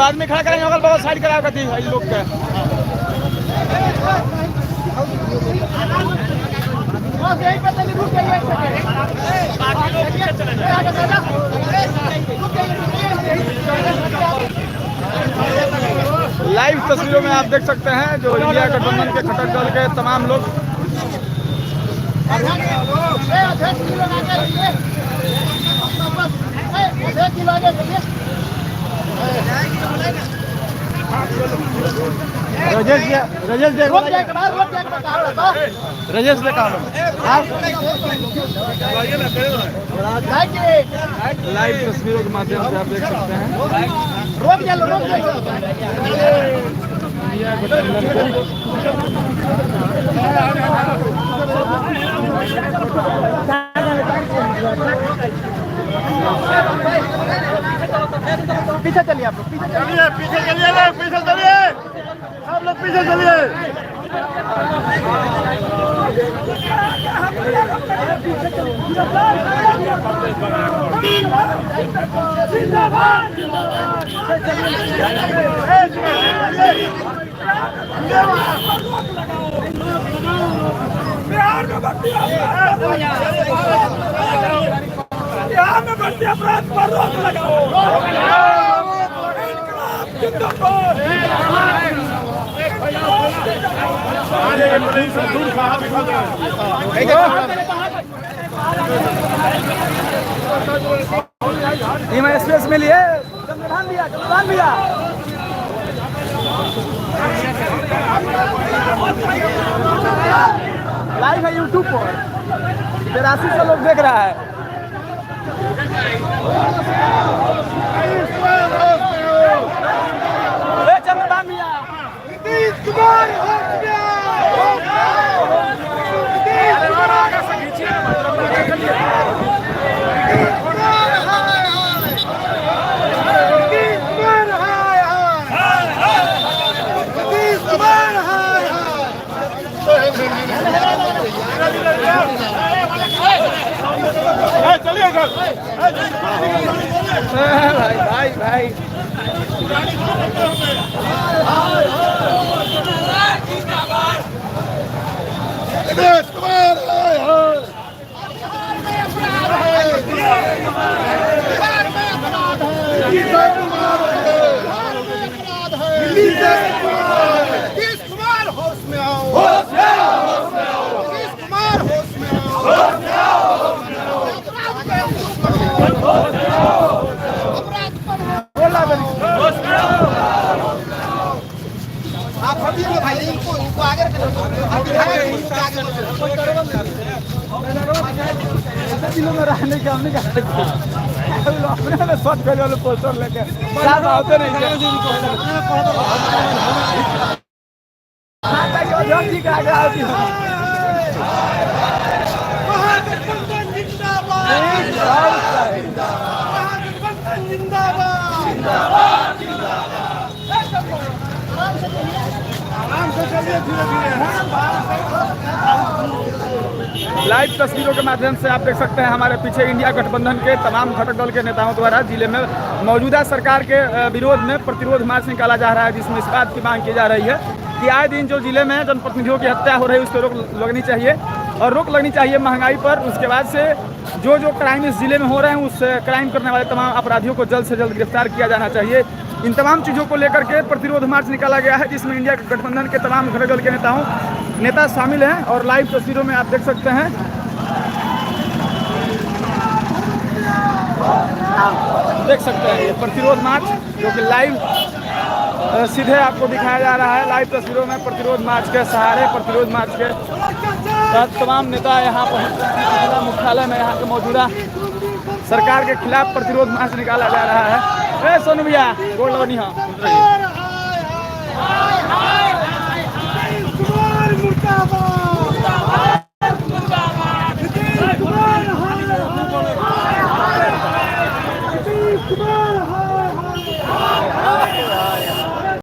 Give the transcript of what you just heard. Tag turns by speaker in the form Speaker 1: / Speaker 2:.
Speaker 1: आदमी खड़ा करेंगे अगल बगल साइड करा कर दी भाई लोग के। लाइव तस्वीरों में आप देख सकते हैं जो इंडिया गठबंधन के घटक दल के तमाम लोग लाइव तस्वीरों के माध्यम से आप देख सकते हैं पीछे चलिए आप लोग, पीछे चलिए, पीछे चलिए लोग, पीछे चलिए, आप लोग पीछे चलिए। बिहार में बढ़ती अपराध पर रोक लगाओ। एक्सप्रेस में लिए चंद्रभान भैया लाइव है यूट्यूब पर 8200 लोग देख रहा है। चंद्रभान भैया चलिए भाई भाई रहने के हमने अपने में शॉट कर वाले पोस्टर लेके साथ आते नहीं ठीक आ गया लाइव तस्वीरों के माध्यम से आप देख सकते हैं हमारे पीछे इंडिया गठबंधन के तमाम घटक दल के नेताओं द्वारा जिले में मौजूदा सरकार के विरोध में प्रतिरोध मार्च निकाला जा रहा है, जिसमें इस बात की मांग की जा रही है कि आए दिन जो जिले में जनप्रतिनिधियों की हत्या हो रही है उस पर रोक लगनी चाहिए और रोक लगनी चाहिए महंगाई पर। उसके बाद से जो क्राइम इस जिले में हो रहे हैं उस क्राइम करने वाले तमाम अपराधियों को जल्द से जल्द गिरफ्तार किया जाना चाहिए। इन तमाम चीज़ों को लेकर के प्रतिरोध मार्च निकाला गया है, जिसमें इंडिया गठबंधन के तमाम घटक दल के नेता शामिल हैं और लाइव तस्वीरों में आप देख सकते हैं ये प्रतिरोध मार्च जो कि लाइव सीधे आपको दिखाया जा रहा है। लाइव तस्वीरों में प्रतिरोध मार्च के सहारे प्रतिरोध मार्च के तमाम नेता यहाँ पर जिला मुख्यालय में यहाँ के मौजूदा सरकार के खिलाफ प्रतिरोध मार्च निकाला जा रहा है। सोनू भैया गोड़ लगनी है।